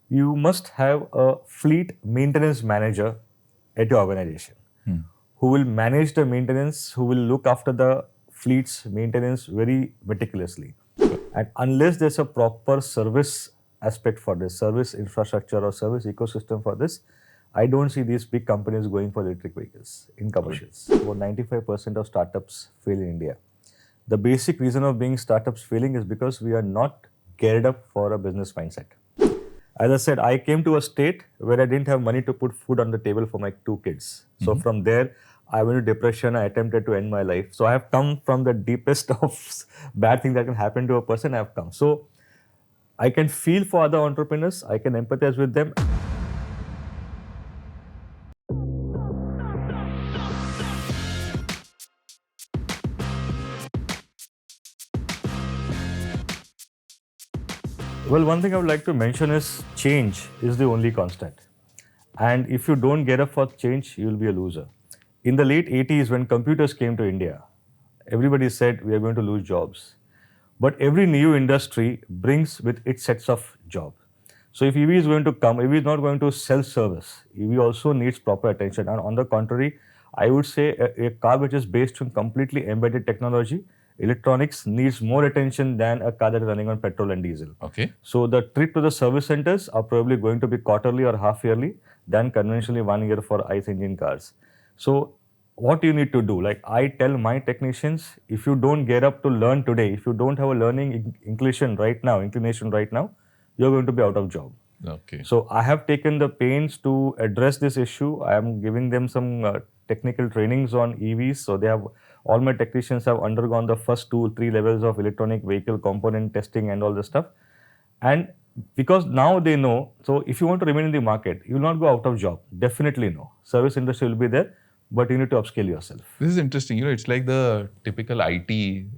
you must have a fleet maintenance manager at your organization who will manage the maintenance, who will look after the fleet's maintenance very meticulously. And unless there's a proper service aspect for this, service infrastructure or service ecosystem for this, I don't see these big companies going for electric vehicles in commercials. About 95% of startups fail in India. The basic reason of being startups failing is because we are not geared up for a business mindset. As I said, I came to a state where I didn't have money to put food on the table for my two kids. So from there, I went to depression. I attempted to end my life. So I have come from the deepest of bad things that can happen to a person. I have come. So I can feel for other entrepreneurs. I can empathize with them. Well, one thing I would like to mention is change is the only constant. And if you don't get up for change, you will be a loser. In the late 80s, when computers came to India, everybody said we are going to lose jobs. But every new industry brings with it sets of jobs. So if EV is going to come, EV is not going to sell service. EV also needs proper attention. And on the contrary, I would say a car which is based on completely embedded technology, electronics needs more attention than a car that is running on petrol and diesel. Okay. So the trip to the service centers are probably going to be quarterly or half yearly than conventionally 1 year for ICE engine cars. So what you need to do, like I tell my technicians, if you don't get up to learn today, if you don't have a learning inclination right now, you're going to be out of job. Okay. So I have taken the pains to address this issue. I am giving them some technical trainings on EVs. So they have, all my technicians have undergone the first 2-3 levels of electronic vehicle component testing and all this stuff. And because now they know, so if you want to remain in the market, you will not go out of job. Definitely no. Service industry will be there, but you need to upskill yourself. This is interesting. It's like the typical IT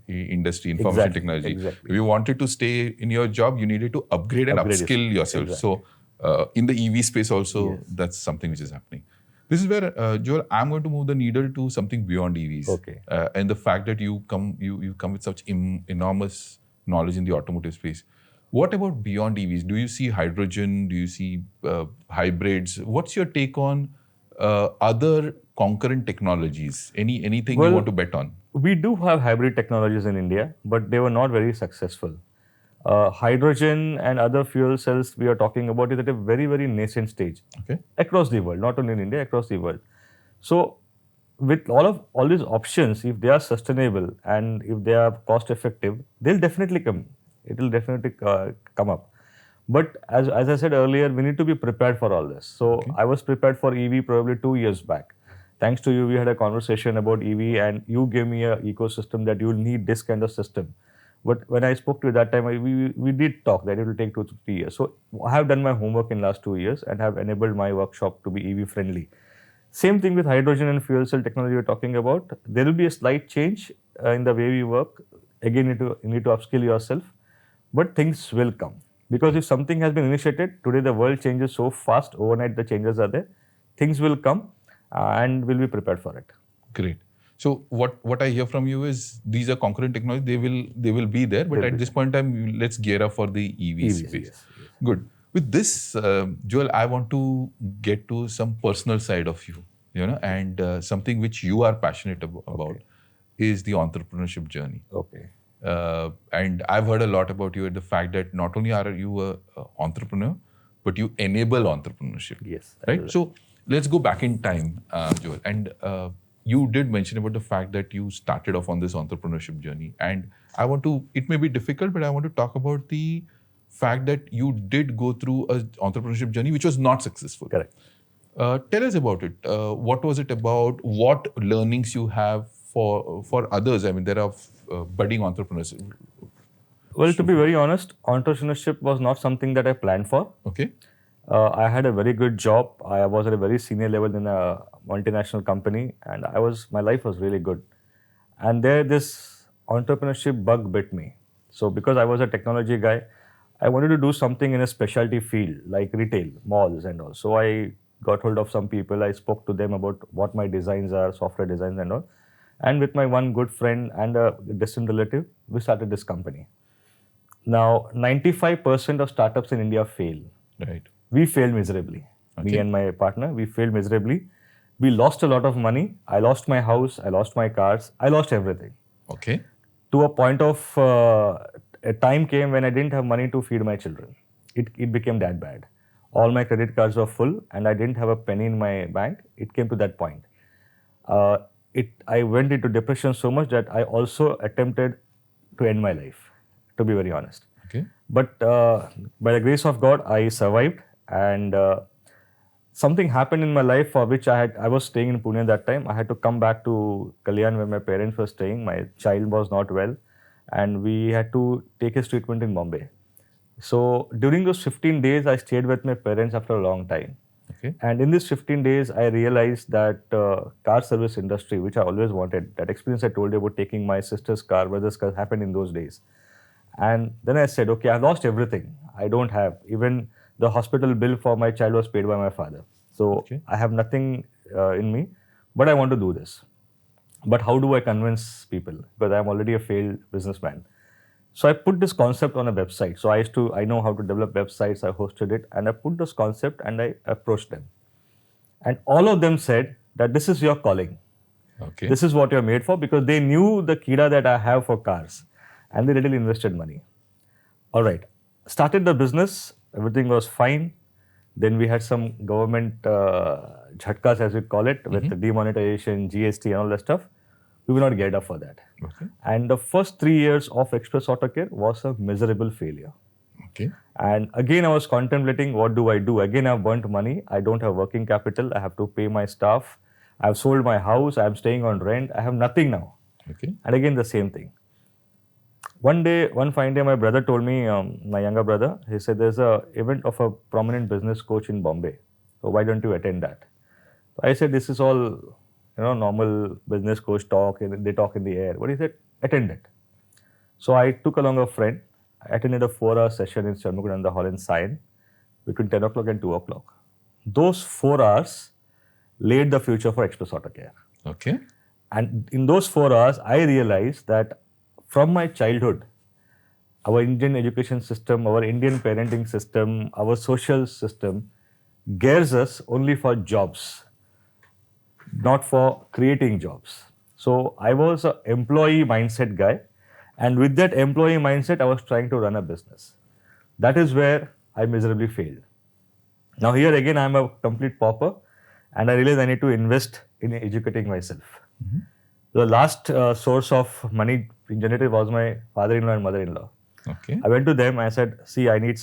industry, information technology. Exactly. If you wanted to stay in your job, you needed to upgrade and upskill yourself. Exactly. So in the EV space also, that's something which is happening. This is where, Joel, I'm going to move the needle to something beyond EVs. Okay. And the fact that you come with such enormous knowledge in the automotive space. What about beyond EVs? Do you see hydrogen? Do you see hybrids? What's your take on other concurrent technologies? Anything you want to bet on? We do have hybrid technologies in India, but they were not very successful. Hydrogen and other fuel cells we are talking about is at a very, very nascent stage. Okay. Across the world, not only in India, across the world. So with all these options, if they are sustainable and if they are cost effective, they'll definitely come. It will definitely come up. But as I said earlier, we need to be prepared for all this. So I was prepared for EV probably 2 years back. Thanks to you, we had a conversation about EV and you gave me an ecosystem that you will need this kind of system. But when I spoke to you that time, we did talk that it will take 2 to 3 years. So I have done my homework in last 2 years and have enabled my workshop to be EV friendly. Same thing with hydrogen and fuel cell technology you're talking about. There will be a slight change in the way we work. Again, you need to upskill yourself, but things will come. Because if something has been initiated, today the world changes so fast, overnight the changes are there. Things will come and we'll be prepared for it. Great. So what I hear from you is these are concurrent technology. They will be there, but at this point in time, let's gear up for the EV space. Yes. Good. With this, Joel, I want to get to some personal side of you, and something which you are passionate about is the entrepreneurship journey. Okay. And I've heard a lot about you, the fact that not only are you an entrepreneur, but you enable entrepreneurship. Yes. Right. So let's go back in time, Joel, and you did mention about the fact that you started off on this entrepreneurship journey, and it may be difficult, but I want to talk about the fact that you did go through an entrepreneurship journey which was not successful. Correct. Tell us about it. What was it about? What learnings you have for others? I mean, there are budding entrepreneurs. Well, to be very honest, entrepreneurship was not something that I planned for. Okay. I had a very good job. I was at a very senior level in a multinational company, and my life was really good. And there, this entrepreneurship bug bit me. So because I was a technology guy, I wanted to do something in a specialty field like retail, malls and all. So I got hold of some people. I spoke to them about what my designs are, software designs and all. And with my one good friend and a distant relative, we started this company. Now, 95% of startups in India fail. Right. we failed miserably. Me Okay. and my partner, we failed miserably. We lost a lot of money. I lost my house. I lost my cars. I lost everything. Okay. To a point of a time came when I didn't have money to feed my children. It became that bad. All my credit cards were full and I didn't have a penny in my bank. It came to that point. Uh, I went into depression so much that I also attempted to end my life, to be very honest. Okay. But by the grace of God, I survived, and something happened in my life for which I was staying in Pune that time. I had to come back to Kalyan where my parents were staying. My child was not well, and we had to take his treatment in Bombay. So during those 15 days, I stayed with my parents after a long time. Okay. And in these 15 days, I realized that car service industry, which I always wanted, that experience I told you about taking my sister's car, brother's car, happened in those days. And then I said, okay, I've lost everything. I don't have. Even the hospital bill for my child was paid by my father. So Okay. I have nothing in me, but I want to do this. But how do I convince people? Because I'm already a failed businessman. So I put this concept on a website. So I know how to develop websites. I hosted it and I put this concept and I approached them. And all of them said that this is your calling. Okay. This is what you're made for, because they knew the kida that I have for cars and they readily invested money. All right. Started the business. Everything was fine. Then we had some government jhatkas, as we call it, with the demonetization, GST and all that stuff. We were not geared up for that. Okay. And the first 3 years of Express Auto Care was a miserable failure. Okay. And again, I was contemplating, what do I do? Again, I've burnt money. I don't have working capital. I have to pay my staff. I've sold my house. I'm staying on rent. I have nothing now. Okay. And again, the same thing. One fine day, my brother told me, my younger brother, he said, there's a event of a prominent business coach in Bombay. So why don't you attend that? So I said, this is all, normal business coach talk. They talk in the air. But he said, attend it. So I took along a friend. I attended a 4-hour session in Shanmugananda Hall in Sion between 10 o'clock and 2 o'clock. Those 4 hours laid the future for Express Auto Care. Okay. And in those 4 hours, I realized that from my childhood, our Indian education system, our Indian parenting system, our social system gears us only for jobs, not for creating jobs. So I was an employee mindset guy. And with that employee mindset, I was trying to run a business. That is where I miserably failed. Now here again, I'm a complete pauper and I realized I need to invest in educating myself. The last source of money generated was my father-in-law and mother-in-law. Okay. I went to them and I said, see, I need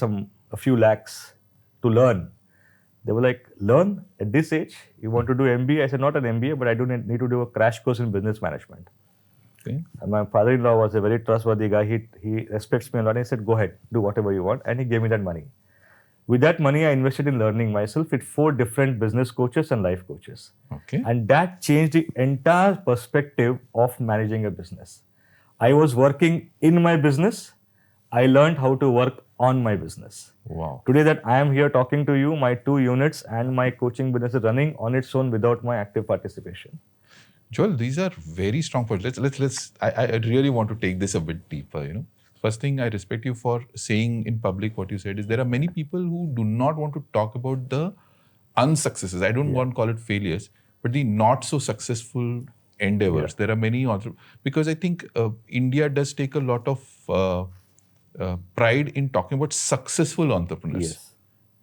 a few lakhs to learn. They were like, learn at this age? You want to do MBA? I said, not an MBA, but I do need to do a crash course in business management. Okay. And my father-in-law was a very trustworthy guy. He respects me a lot. And he said, go ahead, do whatever you want. And he gave me that money. With that money, I invested in learning myself with 4 different business coaches and life coaches. Okay. And that changed the entire perspective of managing a business. I was working in my business. I learned how to work on my business. Wow. Today that I am here talking to you, my 2 units and my coaching business is running on its own without my active participation. Joel, these are very strong points. I really want to take this a bit deeper, First thing, I respect you for saying in public what you said is there are many people who do not want to talk about the unsuccesses. I don't want to call it failures, but the not so successful endeavors. There are many, because I think India does take a lot of pride in talking about successful entrepreneurs.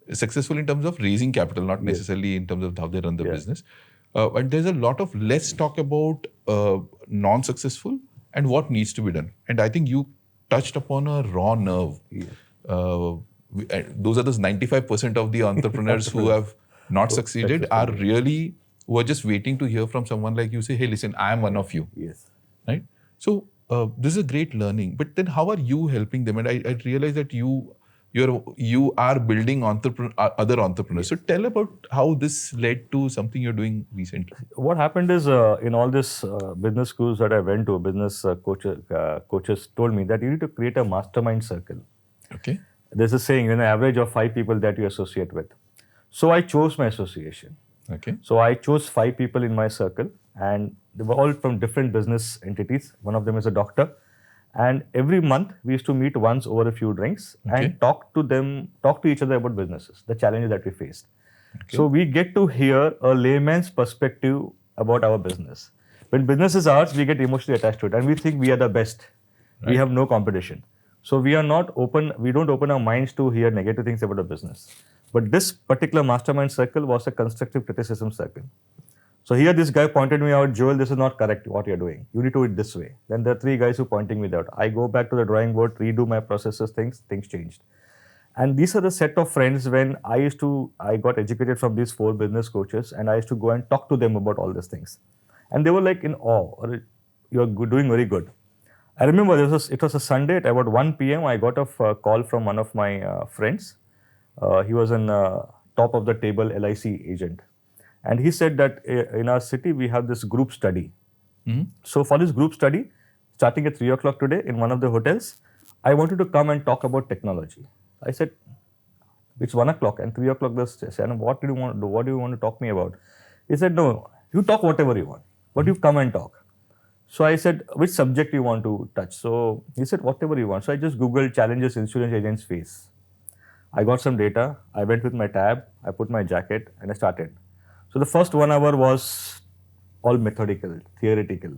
Yes. Successful in terms of raising capital, not necessarily in terms of how they run the business. And there's a lot of less talk about non-successful and what needs to be done. And I think you touched upon a raw nerve. Those are those 95% of the entrepreneurs who have not succeeded are really, who are just waiting to hear from someone like you say, hey, listen, I am one of you. Yes. Right? So this is a great learning. But then how are you helping them? And I realize that you are building other entrepreneurs. So tell about how this led to something you're doing recently. What happened is in all this business schools that I went to, business coaches told me that you need to create a mastermind circle. Okay. There's a saying, an average of 5 people that you associate with. So I chose my association. Okay. So I chose 5 people in my circle and they were all from different business entities. One of them is a doctor And every month we used to meet once over a few drinks and talk to each other about businesses, the challenges that we faced. So we get to hear a layman's perspective about our business. When business is ours, we get emotionally attached to it and we think we are the best. We have no competition. So we are not open, we don't open our minds to hear negative things about a business. But this particular mastermind circle was a constructive criticism circle. So here this guy pointed me out, Joel, this is not correct what you're doing. You need to do it this way. Then there are three guys who pointing me out. I go back to the drawing board, redo my processes, things changed. And these are the set of friends when I got educated from these 4 business coaches and I used to go and talk to them about all these things. And they were like in awe, you're doing very good. I remember it was a Sunday at about 1 p.m. I got a call from one of my friends. He was an top of the table LIC agent. And he said that in our city, we have this group study. So for this group study, starting at 3 o'clock today in one of the hotels, I wanted to come and talk about technology. I said, it's 1 o'clock and 3 o'clock this and what do you want to do? What do you want to talk me about? He said, no, you talk whatever you want, but you come and talk. So I said, which subject you want to touch? So he said, whatever you want. So I just Googled challenges insurance agents face. I got some data. I went with my tab. I put my jacket and I started. So the first 1 hour was all methodical, theoretical.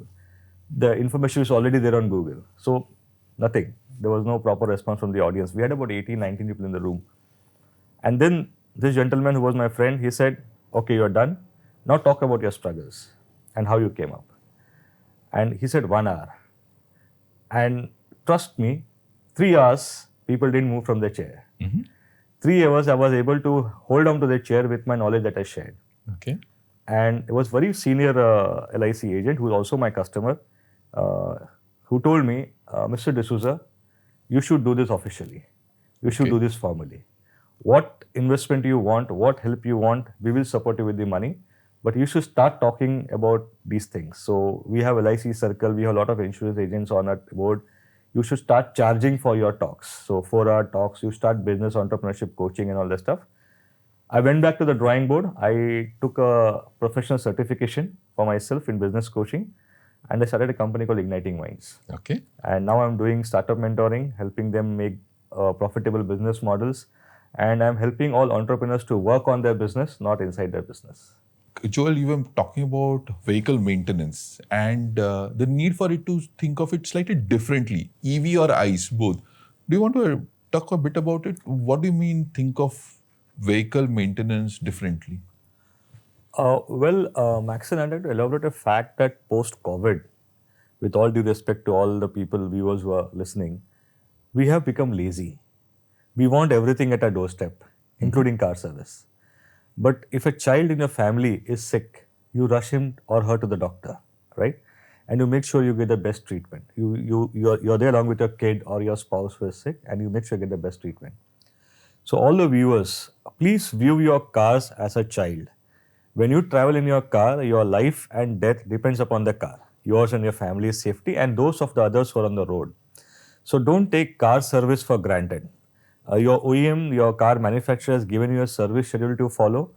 The information is already there on Google. So nothing. There was no proper response from the audience. We had about 18, 19 people in the room. And then this gentleman who was my friend, he said, okay, you're done. Now talk about your struggles and how you came up. And he said 1 hour. And trust me, 3 hours, people didn't move from their chair. 3 hours, I was able to hold on to the chair with my knowledge that I shared. Okay. And it was very senior LIC agent who was also my customer who told me, Mr. D'Souza, you should do this officially. You should do this formally. What investment you want, what help you want, we will support you with the money. But you should start talking about these things. So we have LIC circle, we have a lot of insurance agents on our board. You should start charging for your talks. So 4-hour talks, you start business, entrepreneurship, coaching and all that stuff. I went back to the drawing board. I took a professional certification for myself in business coaching and I started a company called Igniting Minds. Okay. And now I'm doing startup mentoring, helping them make profitable business models. And I'm helping all entrepreneurs to work on their business, not inside their business. Joel, you were talking about vehicle maintenance and the need for it to think of it slightly differently, EV or ICE, both. Do you want to talk a bit about it? What do you mean think of vehicle maintenance differently? Maxine, I'd like to elaborate a fact that post-COVID, with all due respect to all the people, viewers who are listening, we have become lazy. We want everything at our doorstep, including car service. But if a child in your family is sick, you rush him or her to the doctor, right? And you make sure you get the best treatment. You're there along with your kid or your spouse who is sick and you make sure you get the best treatment. So all the viewers, please view your cars as a child. When you travel in your car, your life and death depends upon the car, yours and your family's safety and those of the others who are on the road. So don't take car service for granted. Your OEM, your car manufacturer has given you a service schedule to follow.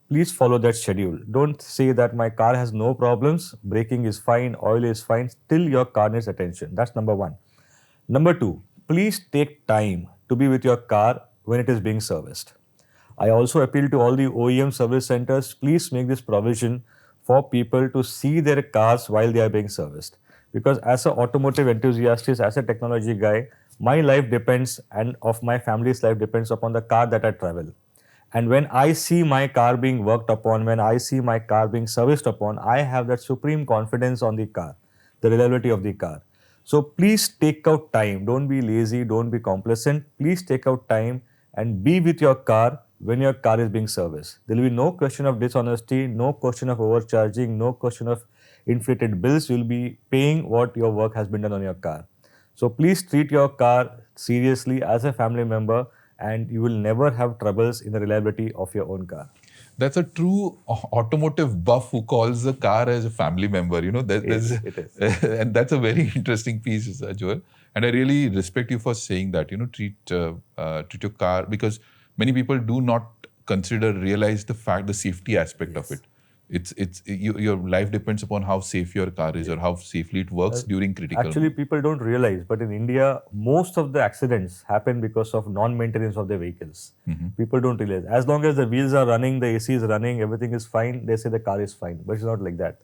Please follow that schedule. Don't say that my car has no problems, braking is fine, oil is fine, still your car needs attention. That's number 1. Number 2, please take time to be with your car when it is being serviced. I also appeal to all the OEM service centers, please make this provision for people to see their cars while they are being serviced. Because as an automotive enthusiast, as a technology guy, my life depends and of my family's life depends upon the car that I travel. And when I see my car being worked upon, when I see my car being serviced upon, I have that supreme confidence on the car, the reliability of the car. So please take out time. Don't be lazy, don't be complacent. Please take out time and be with your car when your car is being serviced. There will be no question of dishonesty, no question of overcharging, no question of inflated bills. You will be paying what your work has been done on your car. So please treat your car seriously as a family member and you will never have troubles in the reliability of your own car. That's a true automotive buff who calls the car as a family member. You know, it is. And that's a very interesting piece, Joel. And I really respect you for saying that, you know, treat your car, because many people do not realize the safety aspect of it. Your life depends upon how safe your car is or how safely it works during critical Actually, moments. people don't realize, but in India, most of the accidents happen because of non-maintenance of their vehicles. People don't realize. As long as the wheels are running, the AC is running, everything is fine, they say the car is fine, but it's not like that.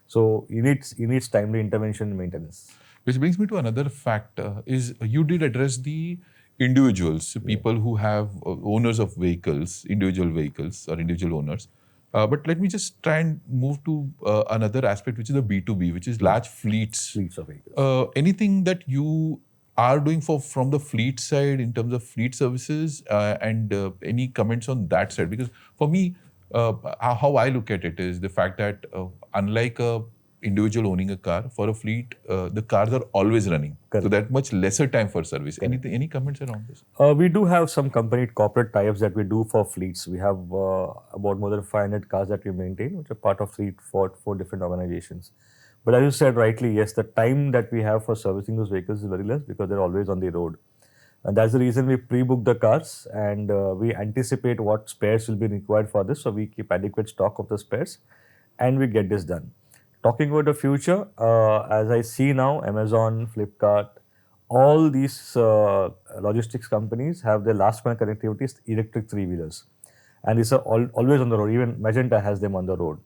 So you need timely intervention and maintenance. Which brings me to another fact is you did address the individuals, so people who have owners of vehicles, individual vehicles or individual owners. But let me just try and move to another aspect, which is the B2B, which is large fleets. Fleets of vehicles. Anything that you are doing from the fleet side in terms of fleet services and any comments on that side? Because for me, how I look at it is the fact that unlike a individual owning a car, for a fleet, the cars are always running. So Correct. that much lesser time for service. Any comments around this? We do have some company corporate tie-ups that we do for fleets. We have about more than 500 cars that we maintain, which are part of four different organizations. But as you said rightly, yes, the time that we have for servicing those vehicles is very less because they're always on the road. And that's the reason we pre-book the cars and we anticipate what spares will be required for this. So we keep adequate stock of the spares and we get this done. Talking about the future, as I see now, Amazon, Flipkart, all these logistics companies have their last mile connectivity is electric three-wheelers. And these are always on the road. Even Magenta has them on the road.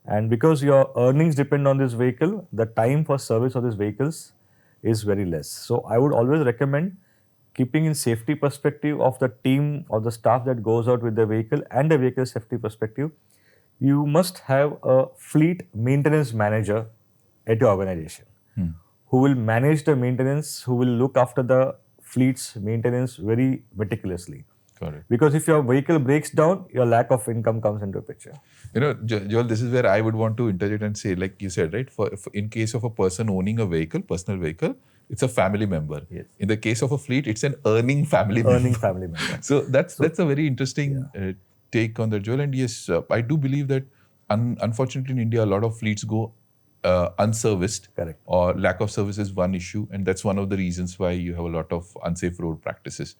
And because your earnings depend on this vehicle, the time for service of these vehicles is very less. So I would always recommend keeping in safety perspective of the team or the staff that goes out with the vehicle and the vehicle safety perspective, you must have a fleet maintenance manager at your organization who will manage the maintenance, who will look after the fleet's maintenance very meticulously. Correct. Because if your vehicle breaks down, your lack of income comes into picture. Joel, this is where I would want to interject and say, like you said, right? In case of a person owning a vehicle, personal vehicle, it's a family member. Yes. In the case of a fleet, it's an earning family Earning member. family member. So that's a very interesting take on that, Joel. And yes, I do believe that unfortunately in India, a lot of fleets go unserviced. Correct. Or lack of service is one issue, and that's one of the reasons why you have a lot of unsafe road practices.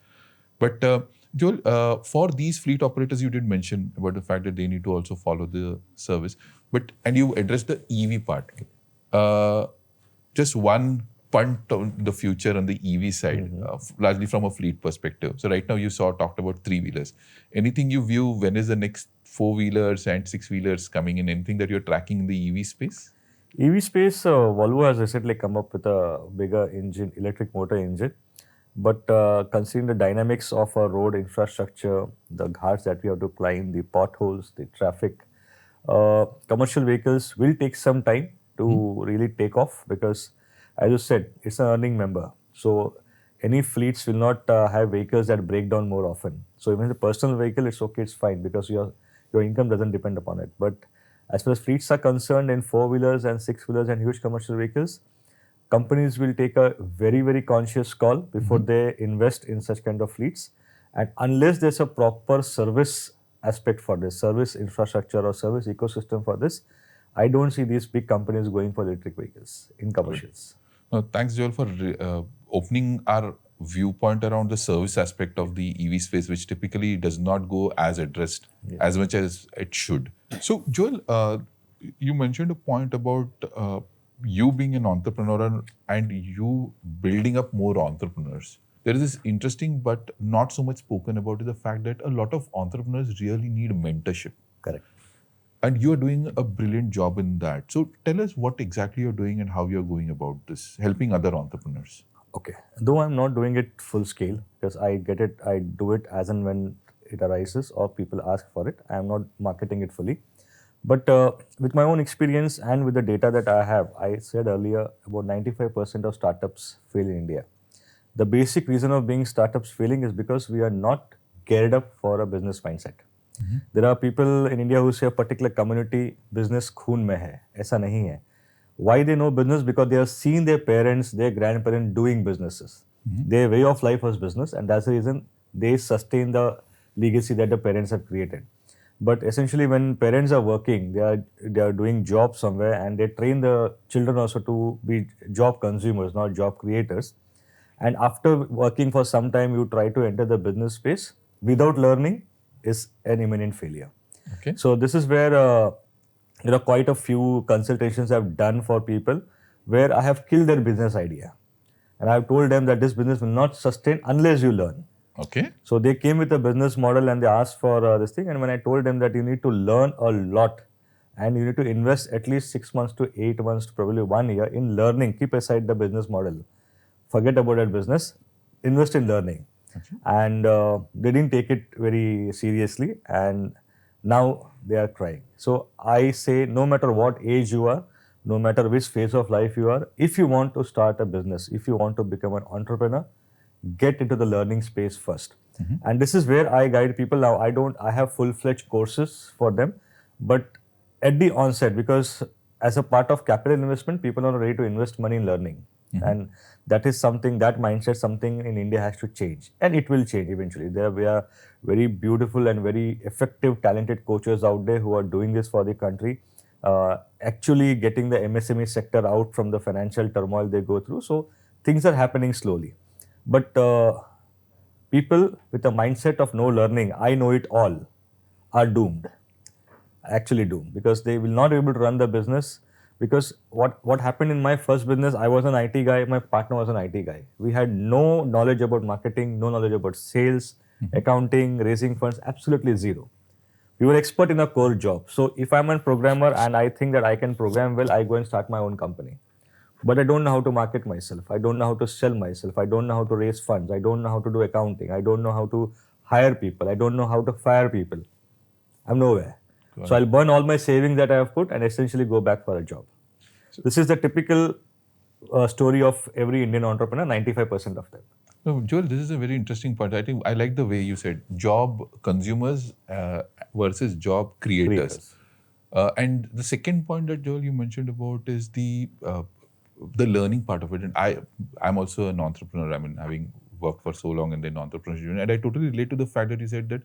But Joel, for these fleet operators, you did mention about the fact that they need to also follow the service. And you addressed the EV part. Just one punt on the future on the EV side, largely from a fleet perspective. So right now you talked about three-wheelers. Anything you view, when is the next four-wheelers and six-wheelers coming in? Anything that you're tracking in the EV space? EV space, Volvo has recently come up with a bigger engine, electric motor engine. But considering the dynamics of our road infrastructure, the ghats that we have to climb, the potholes, the traffic, commercial vehicles will take some time to really take off because, as you said, it's an earning member. So any fleets will not have vehicles that break down more often. So even the personal vehicle, it's okay, it's fine because your income doesn't depend upon it. But as far as fleets are concerned, in four-wheelers and six-wheelers and huge commercial vehicles, companies will take a very, very conscious call before they invest in such kind of fleets. And unless there's a proper service aspect for this, service infrastructure or service ecosystem for this, I don't see these big companies going for electric vehicles in commercials. Thanks, Joel, for opening our viewpoint around the service aspect of the EV space, which typically does not go as addressed as much as it should. So, Joel, you mentioned a point about you being an entrepreneur and you building up more entrepreneurs. There is this interesting but not so much spoken about is the fact that a lot of entrepreneurs really need mentorship. Correct. And you are doing a brilliant job in that. So tell us what exactly you're doing and how you're going about this, helping other entrepreneurs. Okay. Though I'm not doing it full scale because I do it as and when it arises or people ask for it. I'm not marketing it fully. But with my own experience and with the data that I have, I said earlier about 95% of startups fail in India. The basic reason of being startups failing is because we are not geared up for a business mindset. There are people in India who say a particular community business खून में है, ऐसा नहीं है. Why they know business? Because they have seen their parents, their grandparents doing businesses. Their way of life was business, and that's the reason they sustain the legacy that the parents have created. But essentially, when parents are working, they are doing jobs somewhere, and they train the children also to be job consumers, not job creators. And after working for some time, you try to enter the business space without learning is an imminent failure. Okay. So this is where quite a few consultations I've done for people where I have killed their business idea. And I've told them that this business will not sustain unless you learn. Okay. So they came with a business model and they asked for this thing. And when I told them that you need to learn a lot and you need to invest at least 6 months to 8 months to probably 1 year in learning, keep aside the business model, forget about that business, invest in learning. And they didn't take it very seriously. And now they are crying. So I say, no matter what age you are, no matter which phase of life you are, if you want to start a business, if you want to become an entrepreneur, get into the learning space first. And this is where I guide people now. I have full-fledged courses for them, but at the onset, because as a part of capital investment, people are ready to invest money in learning. And that is something, that mindset, something in India has to change. And it will change eventually. We are very beautiful and very effective, talented coaches out there who are doing this for the country, actually getting the MSME sector out from the financial turmoil they go through. So things are happening slowly. But people with a mindset of no learning, I know it all, are doomed. Actually doomed, because they will not be able to run the business. Because what happened in my first business, I was an IT guy, my partner was an IT guy. We had no knowledge about marketing, no knowledge about sales, accounting, raising funds, absolutely zero. We were expert in a core job. So if I'm a programmer and I think that I can program well, I go and start my own company. But I don't know how to market myself. I don't know how to sell myself. I don't know how to raise funds. I don't know how to do accounting. I don't know how to hire people. I don't know how to fire people. I'm nowhere. So I'll burn all my savings that I have put and essentially go back for a job. This is the typical story of every Indian entrepreneur, 95% of them. No, Joel, this is a very interesting point. I think I like the way you said job consumers versus job creators. And the second point that Joel you mentioned about is the learning part of it. And I'm also an entrepreneur. I mean, having worked for so long in the entrepreneurship journey, and I totally relate to the fact that you said that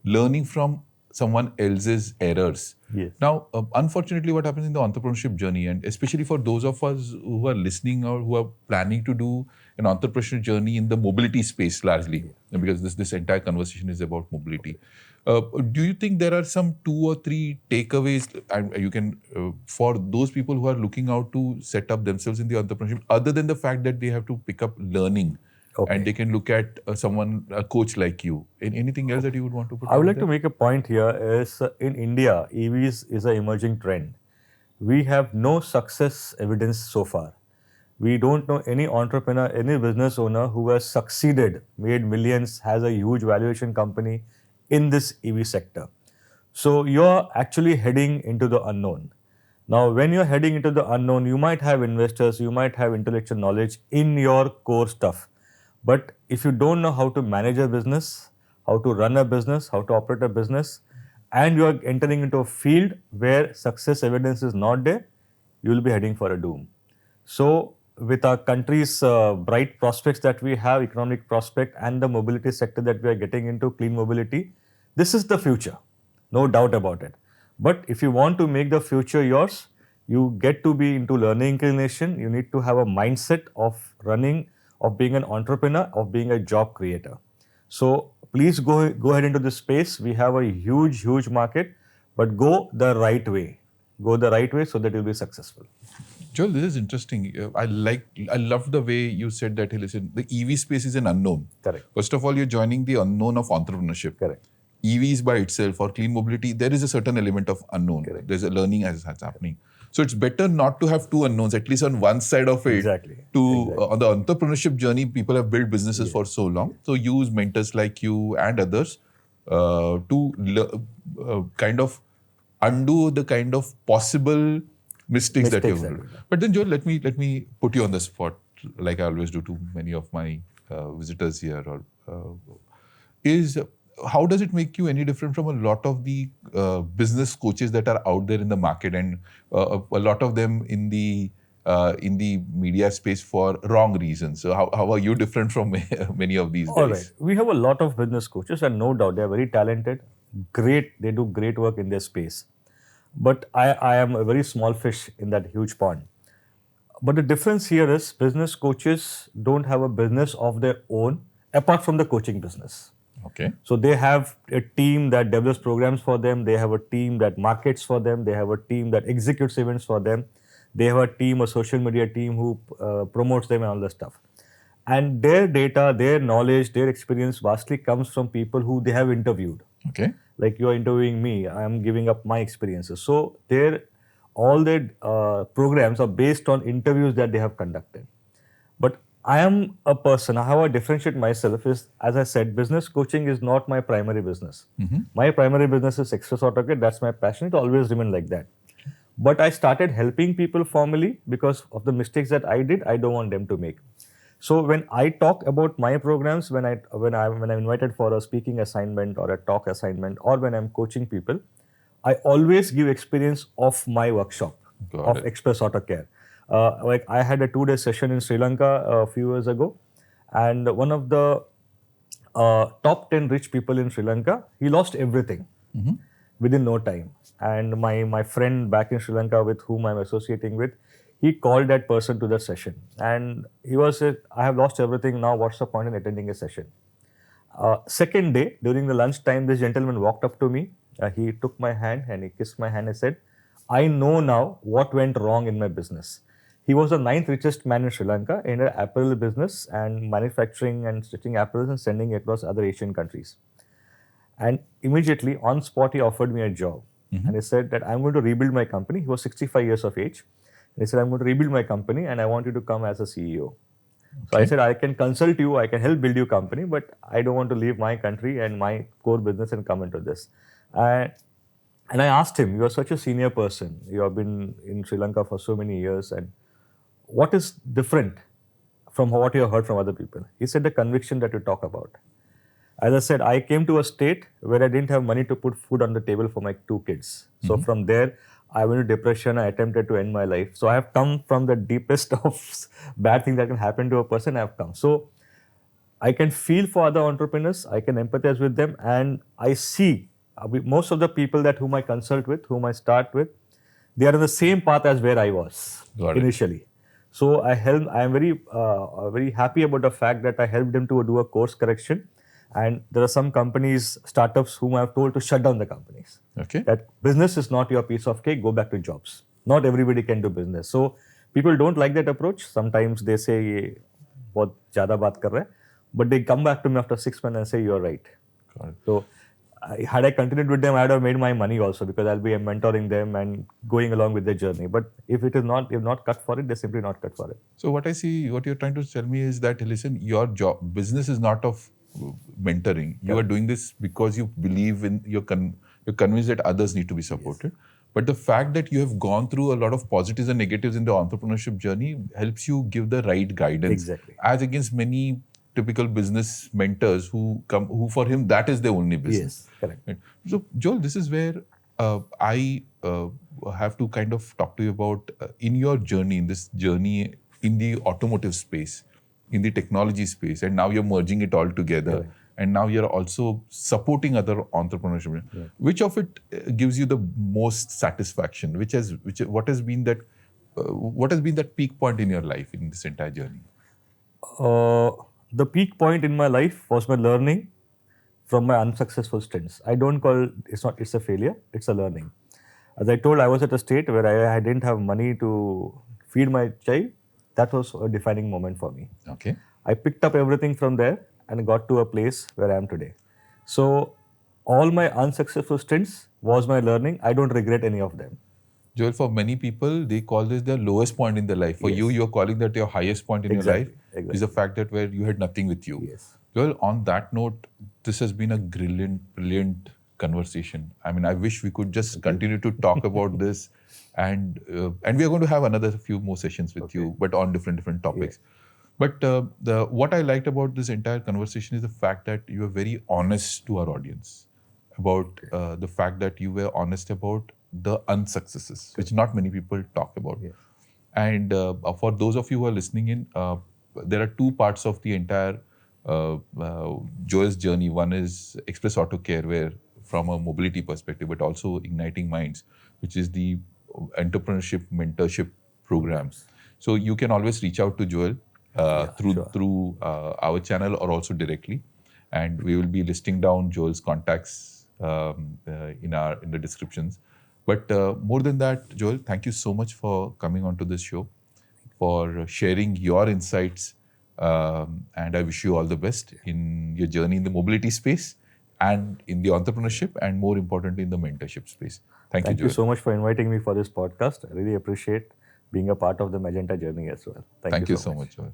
learning from someone else's errors. Yes. Now, unfortunately, what happens in the entrepreneurship journey, and especially for those of us who are listening or who are planning to do an entrepreneurship journey in the mobility space largely, because this entire conversation is about mobility. Do you think there are some 2 or 3 takeaways you can for those people who are looking out to set up themselves in the entrepreneurship, other than the fact that they have to pick up learning? Okay. And they can look at a coach like you. Anything else that you would want to put? I would like to make a point here is in India, EVs is an emerging trend. We have no success evidence so far. We don't know any entrepreneur, any business owner who has succeeded, made millions, has a huge valuation company in this EV sector. So you're actually heading into the unknown. Now, when you're heading into the unknown, you might have investors, you might have intellectual knowledge in your core stuff. But if you don't know how to manage a business, how to run a business, how to operate a business, and you are entering into a field where success evidence is not there, you will be heading for a doom. So with our country's bright prospects that we have, economic prospect and the mobility sector that we are getting into, clean mobility, this is the future, no doubt about it. But if you want to make the future yours, you get to be into learning inclination, you need to have a mindset of running, of being an entrepreneur, of being a job creator. So please go ahead into this space. We have a huge market, but go the right way. Go the right way so that you'll be successful. Joel, this is interesting. I love the way you said that, hey, listen, the EV space is an unknown. Correct. First of all, you're joining the unknown of entrepreneurship. Correct. EVs by itself or clean mobility, there is a certain element of unknown. Correct. There's a learning as that's happening. So it's better not to have 2 unknowns, at least on one side of it. Exactly. On the entrepreneurship journey, people have built businesses for so long. So use mentors like you and others to kind of undo the kind of possible mistakes that you've done. But then, Joel, let me put you on the spot, like I always do to many of my visitors here. How does it make you any different from a lot of the business coaches that are out there in the market, and a lot of them in the media space for wrong reasons? So how are you different from many of these guys? All right. We have a lot of business coaches, and no doubt they are very talented, great. They do great work in their space. But I am a very small fish in that huge pond. But the difference here is business coaches don't have a business of their own apart from the coaching business. Okay. So they have a team that develops programs for them. They have a team that markets for them. They have a team that executes events for them. They have a team, a social media team who promotes them and all that stuff. And their data, their knowledge, their experience vastly comes from people who they have interviewed. Okay. Like you are interviewing me, I am giving up my experiences. So all their programs are based on interviews that they have conducted. But I am a person, how I differentiate myself is, as I said, business coaching is not my primary business. My primary business is Express AutoCAD. That's my passion. It always remain like that. But I started helping people formally because of the mistakes that I did. I don't want them to make. So when I talk about my programs, when I'm invited for a speaking assignment or a talk assignment, or when I'm coaching people, I always give experience of my workshop Got of it. Express AutoCare. Like I had a 2-day session in Sri Lanka a few years ago, and one of the top 10 rich people in Sri Lanka, he lost everything within no time. And my friend back in Sri Lanka with whom I'm associating with, he called that person to the session. And he was said, I have lost everything now, what's the point in attending a session? Second day, during the lunchtime, this gentleman walked up to me. He took my hand and he kissed my hand and said, I know now what went wrong in my business. He was the 9th richest man in Sri Lanka in an apparel business and manufacturing and stitching apparels and sending across other Asian countries. And immediately on spot, he offered me a job. And he said that I'm going to rebuild my company. He was 65 years of age. And he said, I'm going to rebuild my company and I want you to come as a CEO. So I said, I can consult you, I can help build your company, but I don't want to leave my country and my core business and come into this. And I asked him, you are such a senior person. You have been in Sri Lanka for so many years. And what is different from what you have heard from other people? He said, the conviction that you talk about. As I said, I came to a state where I didn't have money to put food on the table for my 2 kids. So from there, I went to depression. I attempted to end my life. So I have come from the deepest of bad things that can happen to a person. I have come. So I can feel for other entrepreneurs. I can empathize with them, and I see most of the people that whom I consult with, whom I start with, they are on the same path as where I was Got it. initially. So I am very happy about the fact that I helped them to do a course correction. And there are some companies, startups, whom I have told to shut down the companies. Okay. That business is not your piece of cake, go back to jobs. Not everybody can do business. So people don't like that approach. Sometimes they say, "Ye bahut zyada baat kar raha hai," but they come back to me after 6 months and say, you're right. Got it. So had I continued with them, I would have made my money also because I'll be mentoring them and going along with their journey. But if it is not, if not cut for it, they're simply not cut for it. So what I see, what you're trying to tell me is that, listen, your job, business is not of mentoring. You are doing this because you believe in, you're convinced that others need to be supported. Yes. But the fact that you have gone through a lot of positives and negatives in the entrepreneurship journey helps you give the right guidance. Exactly. As against many typical business mentors who for him, that is their only business. Yes, correct. Right? So Joel, this is where I have to kind of talk to you about in your journey, in this journey in the automotive space, in the technology space, and now you're merging it all together. Right. And now you're also supporting other entrepreneurship. Yeah. Which of it gives you the most satisfaction? What has been that peak point in your life in this entire journey? The peak point in my life was my learning from my unsuccessful stints. I don't call it's a failure, it's a learning. As I told, I was at a state where I didn't have money to feed my child. That was a defining moment for me. Okay. I picked up everything from there and got to a place where I am today. So all my unsuccessful stints was my learning. I don't regret any of them. Joel, for many people, they call this their lowest point in their life. For you, you're calling that your highest point in your life is the fact that where you had nothing with you. Yes. Joel, on that note, this has been a brilliant conversation. I mean, I wish we could just continue to talk about this, and we are going to have another few more sessions with you, but on different topics. Yeah. But what I liked about this entire conversation is the fact that you were very honest to our audience about the fact that you were honest about the unsuccesses, which not many people talk about. Yeah. And for those of you who are listening in, there are 2 parts of the entire Joel's journey. One is Express Auto Care, where from a mobility perspective, but also Igniting Minds, which is the entrepreneurship mentorship programs. So you can always reach out to Joel through our channel or also directly. and we will be listing down Joel's contacts in the descriptions. But more than that, Joel, thank you so much for coming onto this show, for sharing your insights, and I wish you all the best in your journey in the mobility space and in the entrepreneurship, and more importantly in the mentorship space. Thank you, Thank you Joel. so much for inviting me for this podcast. I really appreciate being a part of the Magenta journey as well. Thank Thank you you so so much. much, Joel.